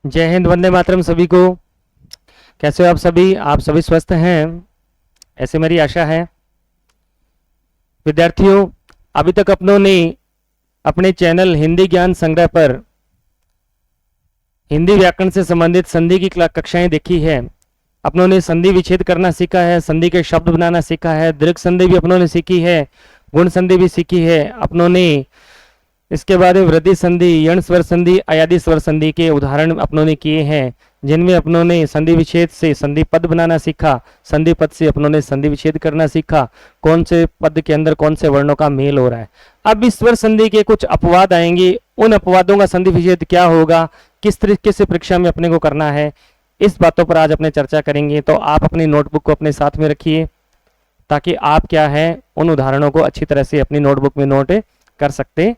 जय हिंद, वंदे मातरम सभी को। कैसे हो आप सभी? आप सभी स्वस्थ हैं, ऐसे मेरी आशा है। विद्यार्थियों, अभी तक अपनों ने अपने चैनल हिंदी ज्ञान संग्रह पर हिंदी व्याकरण से संबंधित संधि की कक्षाएं देखी है। अपनों ने संधि विच्छेद करना सीखा है, संधि के शब्द बनाना सीखा है, दीर्घ संधि भी अपनों ने सीखी है, गुण संधि भी सीखी है अपनों ने। इसके बाद में वृद्धि संधि, यण स्वर संधि, अयादि स्वर संधि के उदाहरण अपनों ने किए हैं, जिनमें अपनों ने संधि विच्छेद से संधि पद बनाना सीखा, संधि पद से अपनों ने संधि विच्छेद करना सीखा, कौन से पद के अंदर कौन से वर्णों का मेल हो रहा है। अब इस स्वर संधि के कुछ अपवाद आएंगे, उन अपवादों का संधि विच्छेद क्या होगा, किस तरीके से परीक्षा में अपने को करना है, इस बातों पर आज अपने चर्चा करेंगे। तो आप अपनी नोटबुक को अपने साथ में रखिए, ताकि आप क्या है उन उदाहरणों को अच्छी तरह से अपनी नोटबुक में नोट कर सकते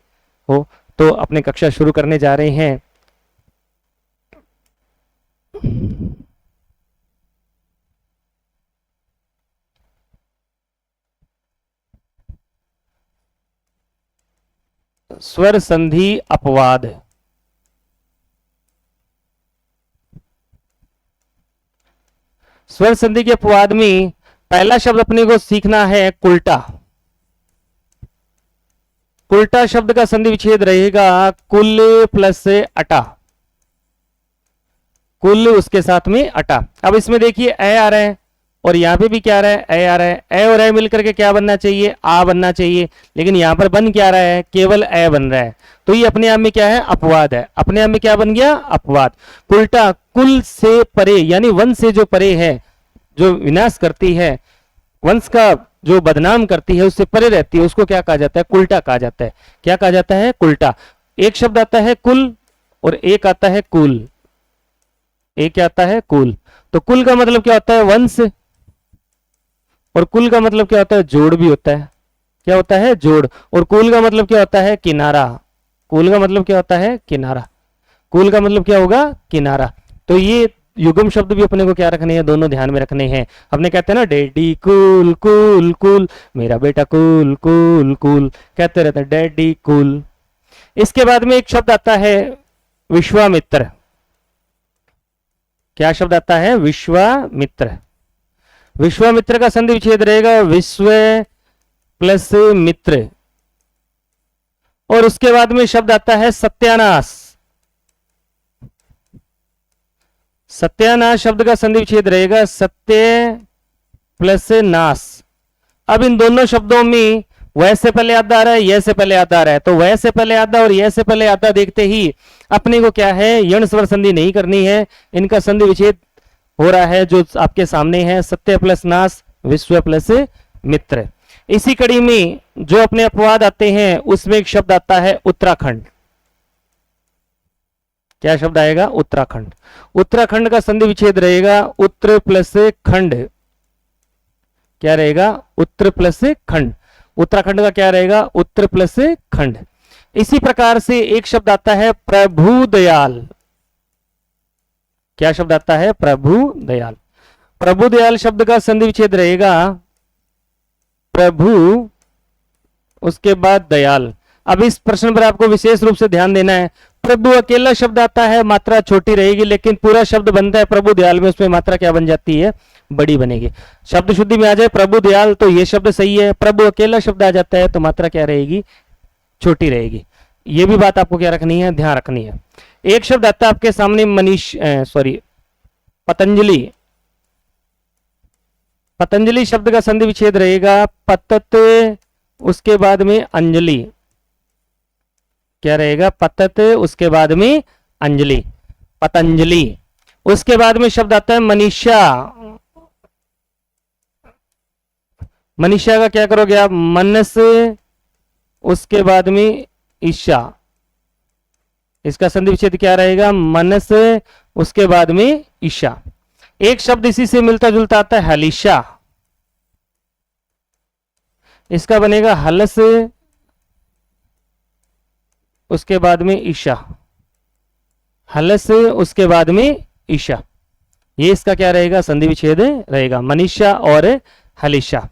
हो। तो अपने कक्षा शुरू करने जा रहे हैं। स्वर संधि अपवाद। स्वर संधि के अपवाद में पहला शब्द अपने को सीखना है कुल्टा। कुल्टा शब्द का संधि विच्छेद रहेगा कुल प्लस अटा, कुल उसके साथ में अटा। अब इसमें देखिए ए आ रहा है और यहां पे भी क्या आ रहा है, ए आ रहा है। ए और ए मिलकर के क्या बनना चाहिए, आ बनना चाहिए, लेकिन यहां पर बन क्या रहा है, केवल ए बन रहा है। तो ये अपने आप में क्या है, अपवाद है। अपने आप में क्या बन गया, अपवाद। कुल्टा कुल से परे, यानी वंश से जो परे है, जो विनाश करती है, वंश का जो बदनाम करती है, उससे परे रहती है, उसको क्या कहा जाता है, कुल्टा कहा जाता है। क्या कहा जाता है, कुल्टा। एक शब्द आता है कुल और एक आता है कुल। एक क्या आता है, कुल। तो कुल का मतलब क्या होता है, वंश, और कुल का मतलब क्या होता है, जोड़ भी होता है। क्या होता है, जोड़। और कुल का मतलब क्या होता है, किनारा। कुल का मतलब क्या होता है, किनारा। कुल का मतलब क्या होगा, किनारा। तो ये युग्म शब्द भी अपने को क्या रखने हैं, दोनों ध्यान में रखने हैं। अपने कहते हैं ना, डैडी कूल कूल कूल, मेरा बेटा कूल कूल कूल, कहते रहते हैं डैडी कूल। इसके बाद में एक शब्द आता है विश्वामित्र। क्या शब्द आता है, विश्वामित्र। विश्वामित्र का संधि विच्छेद रहेगा विश्व प्लस मित्र। और उसके बाद में शब्द आता है सत्यानाश। सत्यानाश शब्द का संधि विच्छेद रहेगा सत्य प्लस नाश। अब इन दोनों शब्दों में वह से पहले आधा आ रहा है, यह से पहले आधा आ रहा है। तो वह से पहले आधा और यह से पहले आधा देखते ही अपने को क्या है, यण स्वर संधि नहीं करनी है, इनका संधि विच्छेद हो रहा है जो आपके सामने है, सत्य प्लस नाश, विश्व प्लस मित्र। इसी कड़ी में जो अपने अपवाद आते हैं, उसमें एक शब्द आता है उत्तराखंड। क्या शब्द आएगा, उत्तराखंड। उत्तराखंड का संधि विच्छेद रहेगा उत्तर प्लस खंड। क्या रहेगा, उत्तर प्लस खंड। उत्तराखंड का क्या रहेगा, उत्तर प्लस खंड। इसी प्रकार से एक शब्द आता है प्रभु दयाल। क्या शब्द आता है, प्रभु दयाल। प्रभु दयाल शब्द का संधि विच्छेद रहेगा प्रभु उसके बाद दयाल। अब इस प्रश्न पर आपको विशेष रूप से ध्यान देना है। प्रभु अकेला शब्द आता है, मात्रा छोटी रहेगी, लेकिन पूरा शब्द बनता है प्रभु दयाल में, उसमें मात्रा क्या बन जाती है, बड़ी बनेगी। शब्द शुद्धि में आ जाए प्रभु दयाल तो ये शब्द सही है। प्रभु अकेला शब्द आ जाता है तो मात्रा क्या रहेगी, छोटी रहेगी। ये भी बात आपको क्या रखनी है, ध्यान रखनी है। एक शब्द आता है आपके सामने पतंजलि। पतंजलि शब्द का संधि विच्छेद रहेगा पतत उसके बाद में अंजलि। क्या रहेगा, पतत उसके बाद में अंजलि, पतंजलि। उसके बाद में शब्द आता है मनीषा। मनीषा का क्या करोगे आप, मनस उसके बाद में ईशा। इसका संधि विच्छेद क्या रहेगा, मनस उसके बाद में ईशा। एक शब्द इसी से मिलता जुलता आता है हलीशा। इसका बनेगा हलस उसके बाद में ईशा। हलस उसके बाद में ईशा। ये इसका क्या रहेगा, संधि विच्छेद रहेगा, मनीषा और हलीशा।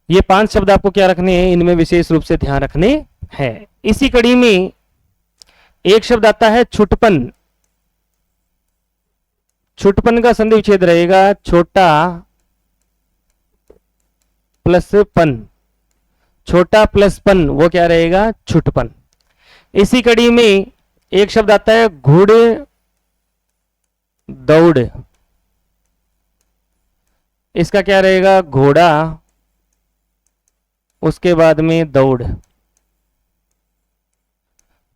ये 5 शब्द आपको क्या रखने हैं, इनमें विशेष रूप से ध्यान रखने हैं। इसी कड़ी में एक शब्द आता है छुटपन। छुटपन का संधि विच्छेद रहेगा छोटा प्लस पन, छोटा प्लस पन वो क्या रहेगा, छुटपन। इसी कड़ी में एक शब्द आता है घुड़ दौड़, इसका क्या रहेगा, घोड़ा उसके बाद में दौड़,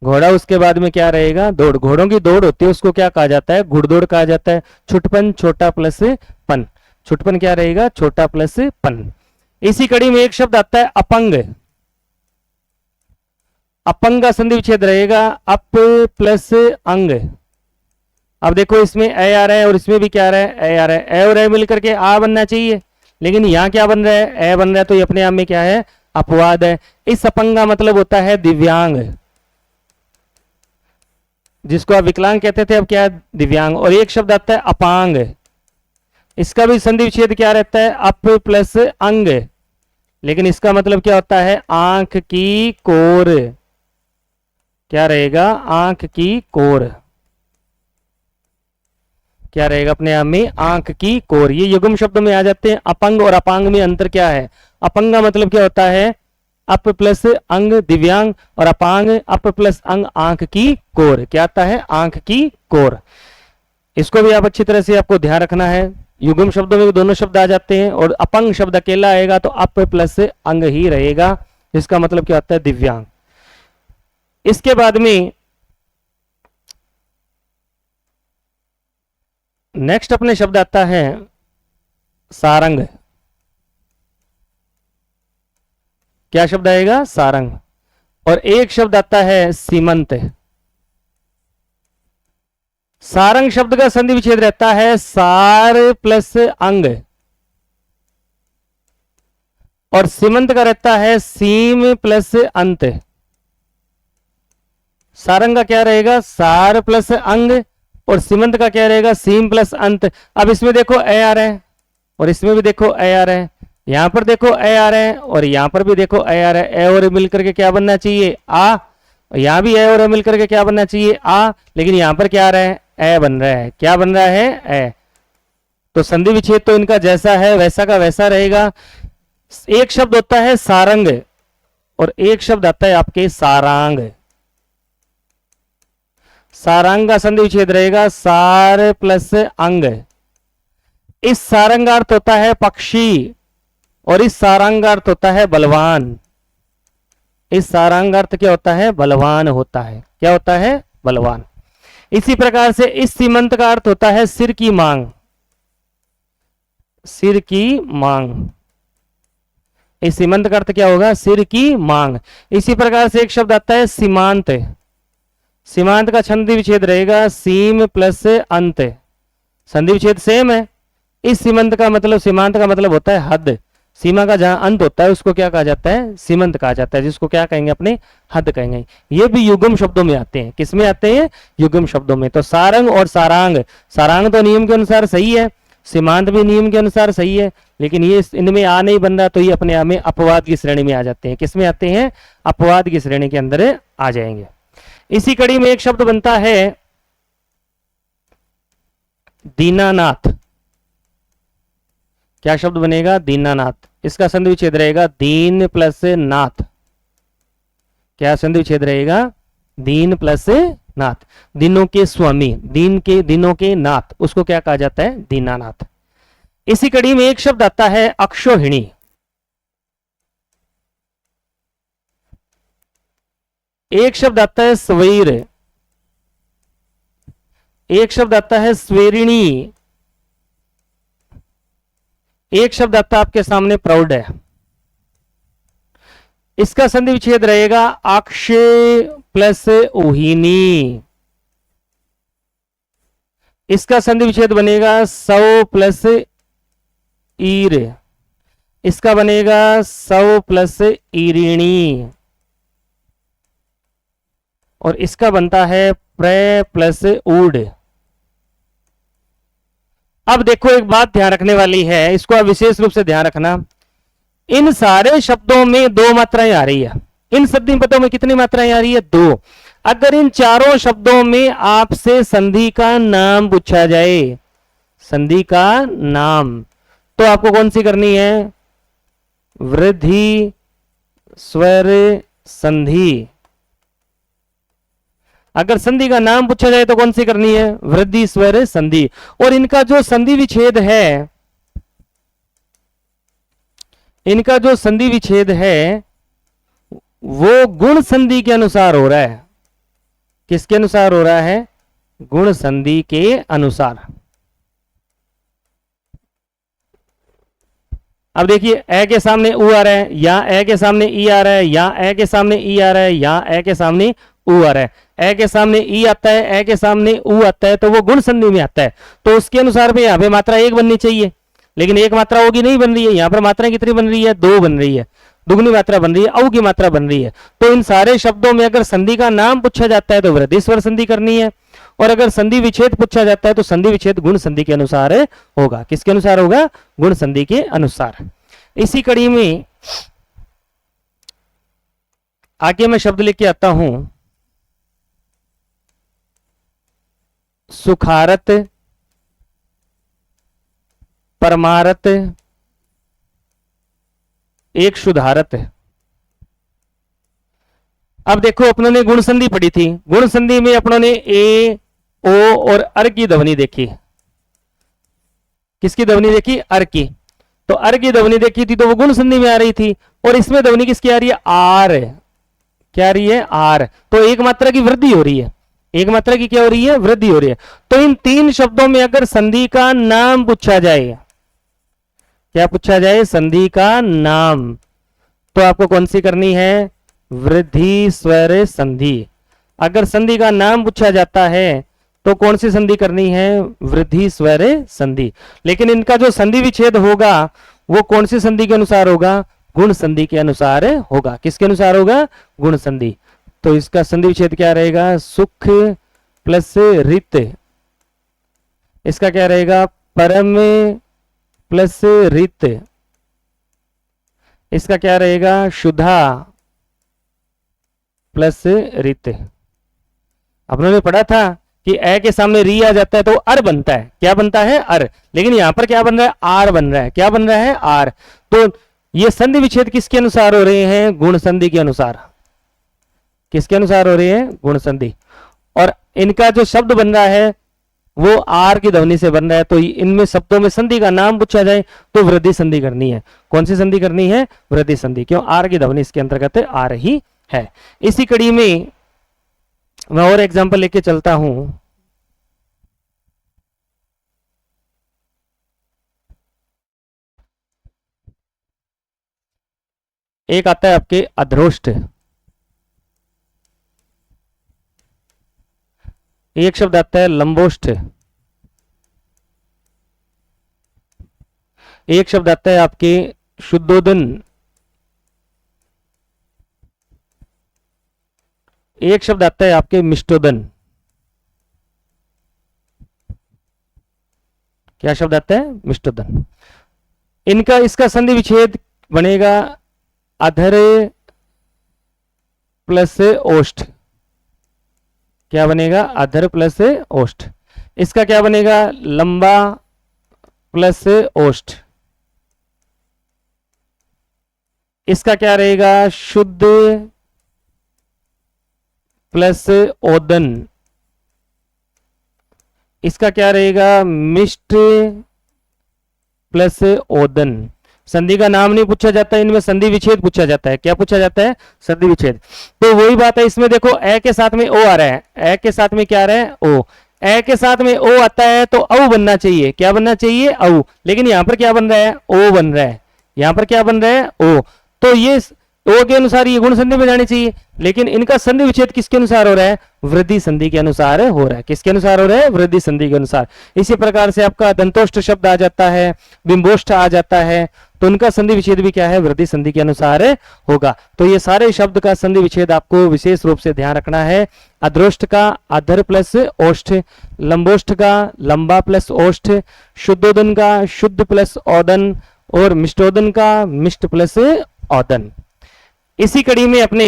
घोड़ा उसके बाद में क्या रहेगा, दौड़। घोड़ों की दौड़ होती है उसको क्या कहा जाता है, घुड़दौड़ कहा जाता है। छुटपन छोटा प्लस पन, छुटपन क्या रहेगा, छोटा प्लस पन। इसी कड़ी में एक शब्द आता है अपंग, अपंग का संधि विच्छेद रहेगा अप प्लस अंग। अब देखो इसमें ए आ रहा है और इसमें भी क्या आ रहा है, ए आ रहा है, ए और ए मिलकर के आ बनना चाहिए, लेकिन यहां क्या बन रहा है, ए बन रहा है, तो ये अपने आप में क्या है, अपवाद है। इस अपंग का मतलब होता है दिव्यांग, जिसको आप विकलांग कहते थे अब क्या है, दिव्यांग। और एक शब्द आता है अपांग, इसका भी संधि विच्छेद क्या रहता है, अप प्लस अंग, लेकिन इसका मतलब क्या होता है, आंख की कोर, क्या रहेगा, आंख की कोर, क्या रहेगा अपने आप में, आंख की कोर। ये युग्म शब्द में आ जाते हैं। अपंग और अपांग में अंतर क्या है, अपंग का मतलब क्या होता है, अप प्लस अंग दिव्यांग, और अपांग अप प्लस अंग आंख की कोर, क्या आता है, आंख की कोर। इसको भी आप अच्छी तरह से आपको ध्यान रखना है। युग्म शब्दों में भी दोनों शब्द आ जाते हैं, और अपंग शब्द अकेला आएगा तो अप प्लस अंग ही रहेगा, जिसका मतलब क्या होता है, दिव्यांग। इसके बाद में नेक्स्ट अपने शब्द आता है सारंग। क्या शब्द आएगा, सारंग। और एक शब्द आता है सीमंत। सारंग शब्द का संधि विच्छेद रहता है सार प्लस अंग, और सीमंत का रहता है सीम प्लस अंत। सारंग का क्या रहेगा, सार प्लस अंग, और सीमंत का क्या रहेगा, सीम प्लस अंत। अब इसमें देखो ए आ रहा है और इसमें भी देखो ए आ रहा है, यहां पर देखो ए आ रहा है और यहां पर भी देखो ए आ रहा है। ए और ए मिलकर के क्या बनना चाहिए, आ, यहां भी ए और ए मिलकर के क्या बनना चाहिए, आ, लेकिन यहां पर क्या आ रहा है, ए बन रहा है, क्या बन रहा है, ए। तो संधि विच्छेद तो इनका जैसा है वैसा का वैसा रहेगा। एक शब्द होता है सारंग और एक शब्द आता है आपके सारांग। सारंग का संधि विच्छेद रहेगा सार प्लस अंग। इस सारंग का अर्थ होता है पक्षी और इस सारंग का अर्थ होता है बलवान। इस सारंग अर्थ क्या होता है, बलवान होता है, क्या होता है, बलवान। इसी प्रकार से इस सीमंत का अर्थ होता है सिर की मांग, सिर की मांग। इस सीमंत का अर्थ क्या होगा, सिर की मांग। इसी प्रकार से एक शब्द आता है सीमांत। सीमांत का संधि विच्छेद रहेगा सीम प्लस अंत। संधि विच्छेद सेम है। इस सीमंत का मतलब, सीमांत का मतलब होता है हद। सीमा का जहां अंत होता है उसको क्या कहा जाता है, सीमंत कहा जाता है, जिसको क्या कहेंगे, अपने हद कहेंगे। ये भी युग्म शब्दों में आते हैं। किसमें आते हैं, युग्म शब्दों में। तो सारंग और सारांग, सारांग तो नियम के अनुसार सही है, सीमांत भी नियम के अनुसार सही है, लेकिन ये इनमें आ नहीं बन रहा, तो ये अपने आप में अपवाद की श्रेणी में आ जाते हैं। किसमें आते हैं, अपवाद की श्रेणी के अंदर आ जाएंगे। इसी कड़ी में एक शब्द बनता है दीनानाथ। क्या शब्द बनेगा, दीनानाथ। इसका संधि विच्छेद रहेगा दीन प्लस नाथ। क्या संधि विच्छेद रहेगा, दीन प्लस नाथ। दिनों के स्वामी, दीन के, दिनों के नाथ, उसको क्या कहा जाता है, दीनानाथ। इसी कड़ी में एक शब्द आता है अक्षोहिणी। एक शब्द आता है स्वैर, एक शब्द आता है स्वेरिणी, एक शब्द आता है आपके सामने प्रौढ़ है। इसका संधि विच्छेद रहेगा अक्षय प्लस ओहिनी। इसका संधि विच्छेद बनेगा सौ प्लस ईर। इसका बनेगा सौ प्लस ईरिणी, और इसका बनता है प्र प्लस ऊड। अब देखो एक बात ध्यान रखने वाली है, इसको आप विशेष रूप से ध्यान रखना। इन सारे शब्दों में दो मात्राएं आ रही है। इन संधि पदों में कितनी मात्राएं आ रही है, दो। अगर इन चारों शब्दों में आपसे संधि का नाम पूछा जाए संधि का नाम, तो आपको कौन सी करनी है? वृद्धि स्वर संधि। अगर संधि का नाम पूछा जाए तो कौन सी करनी है? वृद्धि स्वर संधि। और इनका जो संधि विच्छेद है, इनका जो संधि विच्छेद है वो गुण संधि के अनुसार हो रहा है। किसके अनुसार हो रहा है? गुण संधि के अनुसार। अब देखिए, ए के सामने उ आ रहा है, या ए के सामने ई आ रहा है, या ए के सामने ई आ रहा है, या ए के सामने उ आ रहा है। ए के सामने ई आता है, ए के सामने उ आता है, तो वो गुण संधि में आता है। तो उसके अनुसार भी यहाँ पे मात्रा एक बननी चाहिए, लेकिन एक मात्रा होगी नहीं बन रही है। यहाँ पर मात्राएं कितनी बन रही है? दो बन रही है, दुगनी मात्रा बन रही है, औ की मात्रा बन रही है। तो इन सारे शब्दों में अगर संधि का नाम पूछा जाता है तो वृद्धि स्वर संधि करनी है, और अगर संधि विच्छेद पूछा जाता है तो संधि विच्छेद गुण संधि के अनुसार होगा। किसके अनुसार होगा? गुण संधि के अनुसार। इसी कड़ी में आगे मैं शब्द लेके आता हूं, सुखारत, परमारत, एक शुद्धारत। अब देखो, अपनों ने गुण संधि पढ़ी थी। गुण संधि में अपनों ने ए, ओ और अर की ध्वनि देखी। किसकी ध्वनि देखी? अर की। तो अर की ध्वनि देखी थी तो वो गुण संधि में आ रही थी, और इसमें ध्वनि किसकी आ रही है? आर। क्या आ रही है? आर। तो एक मात्रा की वृद्धि हो रही है। एक मात्रा की क्या हो रही है? वृद्धि हो रही है। तो इन तीन शब्दों में अगर संधि का नाम पूछा जाए, क्या पूछा जाए? संधि का नाम, तो आपको कौन सी करनी है? वृद्धि स्वर संधि। अगर संधि का नाम पूछा जाता है तो कौन सी संधि करनी है? वृद्धि स्वर संधि। लेकिन इनका जो संधि विच्छेद होगा वो कौन सी संधि के अनुसार होगा? गुण संधि के अनुसार होगा। किसके अनुसार होगा? गुण संधि। तो इसका संधि विच्छेद क्या रहेगा? सुख प्लस रित। इसका क्या रहेगा? परम प्लस रित। इसका क्या रहेगा? शुद्धा प्लस रित। अपनों ने पढ़ा था कि ए के सामने री आ जाता है तो अर बनता है। क्या बनता है? अर। लेकिन यहां पर क्या बन रहा है? आर बन रहा है। क्या बन रहा है? आर। तो ये संधि विच्छेद किसके अनुसार हो रहे हैं? गुण संधि के अनुसार। किसके अनुसार हो रहे हैं? गुण संधि। और इनका जो शब्द बन रहा है वो आर की ध्वनि से बन रहा है। तो इनमें शब्दों में संधि का नाम पूछा जाए तो वृद्धि संधि करनी है। कौन सी संधि करनी है? वृद्धि संधि। क्यों? आर की ध्वनि इसके अंतर्गत आ रही है। इसी कड़ी में मैं और एग्जांपल लेके चलता हूं। एक आता है आपके अध्रोष्ट, एक शब्द आता है लंबोष्ठ, एक शब्द आता है आपके शुद्धोदन, एक शब्द आता है आपके मिष्टोदन। क्या शब्द आता है? मिष्टोदन। इनका इसका संधि विच्छेद बनेगा अधर प्लस ओष्ठ। क्या बनेगा? अधर प्लस ओष्ठ। इसका क्या बनेगा? लंबा प्लस ओष्ठ। इसका क्या रहेगा? शुद्ध प्लस ओदन। इसका क्या रहेगा? मिष्ट प्लस ओदन। संधि का नाम नहीं पूछा जाता, इनमें संधि विच्छेद पूछा जाता है। क्या पूछा जाता है? संधि विच्छेद। तो वही बात है, इसमें देखो ए के साथ में ओ आ रहा है, ए के साथ में क्या आ रहा है? ओ। ए के साथ में ओ आता है तो औ बनना चाहिए। क्या बनना चाहिए? औ। लेकिन यहां पर क्या बन रहा है? ओ बन रहा है। यहां पर क्या बन रहा है? ओ। तो ये ओ के अनुसार ये गुण संधि में जानी चाहिए, लेकिन इनका संधि विच्छेद किसके अनुसार हो रहा है? वृद्धि संधि के अनुसार हो रहा है। किसके अनुसार हो रहा है? वृद्धि संधि के अनुसार। इसी प्रकार से आपका दंतोष्ठ शब्द आ जाता है, बिंबोष्ठ आ जाता है, तो उनका संधि विच्छेद भी क्या है? वृद्धि संधि के अनुसार होगा। तो ये सारे शब्द का संधि विच्छेद आपको विशेष रूप से ध्यान रखना है। अध्रोष्ठ का अधर प्लस ओष्ठ, लंबोष्ठ का लंबा प्लस ओष्ठ, शुद्धोदन का शुद्ध प्लस ओदन, और मिष्टोदन का मिष्ट प्लस ओदन। इसी कड़ी में अपने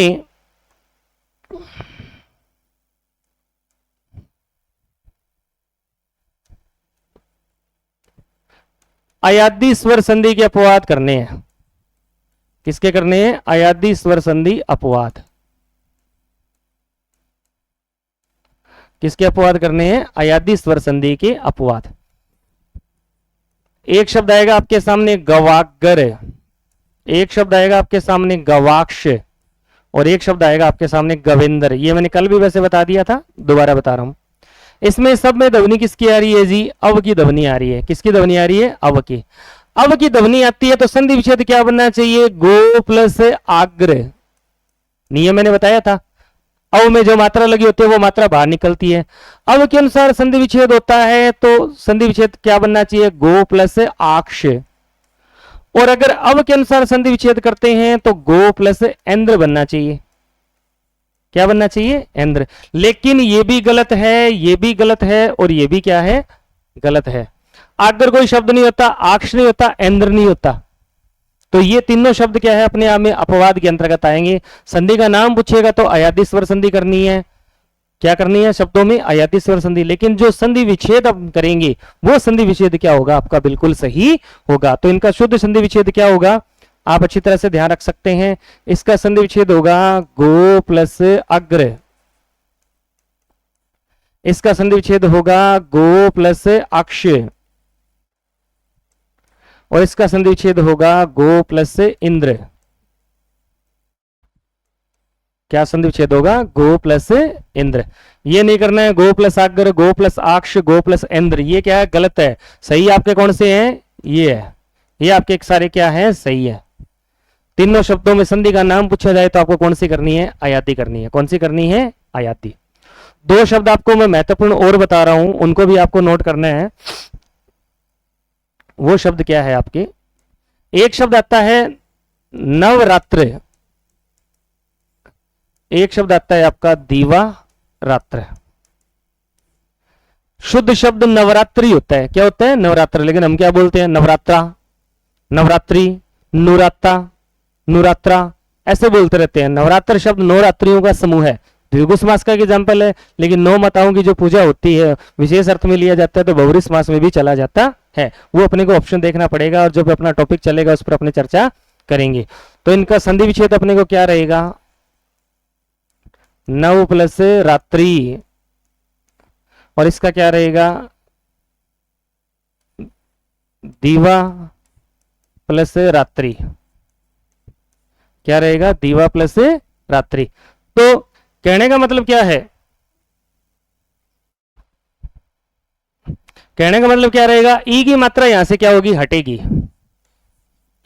अयादी स्वर संधि के अपवाद करने हैं। किसके करने हैं? अयादी स्वर संधि अपवाद। किसके अपवाद करने हैं? अयादी स्वर संधि के अपवाद। एक शब्द आएगा आपके सामने गवागर, एक शब्द आएगा आपके सामने गवाक्ष, और एक शब्द आएगा आपके सामने गविंदर। ये मैंने कल भी वैसे बता दिया था, दोबारा बता रहा हूं। इसमें सब में ध्वनि किसकी आ रही है जी? अव की ध्वनि आ रही है। किसकी ध्वनि आ रही है? अव की। अव की ध्वनि आती है तो संधि विच्छेद क्या बनना चाहिए? गो प्लस आग्र। नियम मैंने बताया था, अव में जो मात्रा लगी होती है वो मात्रा बाहर निकलती है। अव के अनुसार संधि विच्छेद होता है तो संधि विच्छेद क्या बनना चाहिए? गो प्लस आक्ष। और अगर अव के अनुसार संधि विच्छेद करते हैं तो गो प्लस इंद्र बनना चाहिए। क्या बनना चाहिए? इंद्र। लेकिन ये भी गलत है, ये भी गलत है, और ये भी क्या है? गलत है। अगर कोई शब्द नहीं होता, आक्ष नहीं होता, इंद्र नहीं होता, तो ये तीनों शब्द क्या है? अपने आप में अपवाद के अंतर्गत आएंगे। संधि का नाम पूछेगा तो अयादी स्वर संधि करनी है। क्या करनी है? शब्दों में अयादी स्वर संधि। लेकिन जो संधि विच्छेद अब करेंगे वो संधि विच्छेद क्या होगा? आपका बिल्कुल सही होगा। तो इनका शुद्ध संधि विच्छेद क्या होगा? आप अच्छी तरह से ध्यान रख सकते हैं। इसका संधि विच्छेद होगा गो प्लस अग्र। इसका संधि विच्छेद होगा गो प्लस अक्ष, और इसका संधि विच्छेद होगा गो प्लस इंद्र। क्या संधि विच्छेद होगा? गो प्लस इंद्र। ये नहीं करना है गो प्लस अग्र, गो प्लस अक्ष, गो प्लस इंद्र। ये क्या है? गलत है। सही आपके कौन से हैं? ये है। ये आपके एक सारे क्या है? सही है। तीनों शब्दों में संधि का नाम पूछा जाए तो आपको कौन सी करनी है? अयादी करनी है। कौन सी करनी है? अयादी। दो शब्द आपको मैं महत्वपूर्ण और बता रहा हूं, उनको भी आपको नोट करना है। वो शब्द क्या है आपके? एक शब्द आता है नवरात्र, एक शब्द आता है आपका दीवा रात्र। शुद्ध शब्द नवरात्रि होता है। क्या होता है? नवरात्र। लेकिन हम क्या बोलते हैं? नवरात्रा, नवरात्रि, नुराता, नुरात्रा, ऐसे बोलते रहते हैं। नवरात्र शब्द नौ रात्रियों का समूह है। द्विगु समास का एग्जाम्पल है। लेकिन नौ माताओं की जो पूजा होती है विशेष अर्थ में लिया जाता है तो बहुव्रीहि समास में भी चला जाता है। वो अपने को ऑप्शन देखना पड़ेगा, और जब अपना टॉपिक चलेगा उस पर अपने चर्चा करेंगे। तो इनका संधि विच्छेद अपने को क्या रहेगा? नव प्लस रात्रि, और इसका क्या रहेगा? दीवा प्लस रात्रि। क्या रहेगा? दीवा प्लस रात्रि। तो कहने का मतलब क्या है? कहने का मतलब क्या रहेगा? ई की मात्रा यहां से क्या होगी? हटेगी।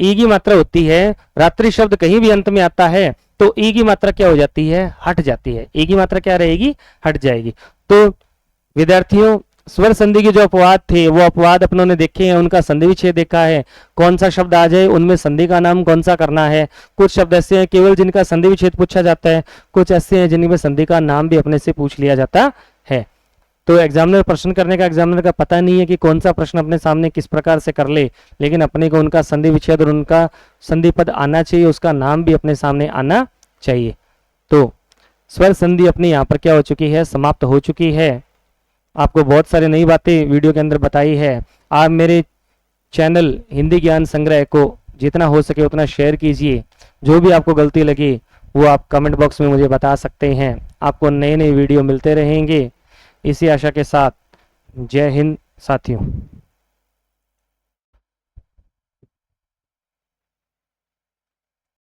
ई की मात्रा होती है, रात्रि शब्द कहीं भी अंत में आता है तो ई की मात्रा क्या हो जाती है? हट जाती है। ई की मात्रा क्या रहेगी? हट जाएगी। तो विद्यार्थियों, स्वर संधि के जो अपवाद थे वो अपवाद अपनों ने देखे हैं, उनका संधि विच्छेद देखा है। कौन सा शब्द आ जाए उनमें संधि का नाम कौन सा करना है। कुछ शब्द ऐसे हैं केवल जिनका संधि विच्छेद पूछा जाता है, कुछ ऐसे हैं जिनमें संधि का नाम भी अपने से पूछ लिया जाता है। तो एग्जामिनर प्रश्न करने का एग्जामिनर का पता नहीं है कि कौन सा प्रश्न अपने सामने किस प्रकार से कर ले, लेकिन अपने को उनका संधि विच्छेद और उनका संधि पद आना चाहिए, उसका नाम भी अपने सामने आना चाहिए। तो स्वर संधि अपनी यहाँ पर क्या हो चुकी है? समाप्त हो चुकी है। आपको बहुत सारी नई बातें वीडियो के अंदर बताई है। आप मेरे चैनल हिंदी ज्ञान संग्रह को जितना हो सके उतना शेयर कीजिए। जो भी आपको गलती लगी वो आप कमेंट बॉक्स में मुझे बता सकते हैं। आपको नए नए वीडियो मिलते रहेंगे। इसी आशा के साथ जय हिंद साथियों।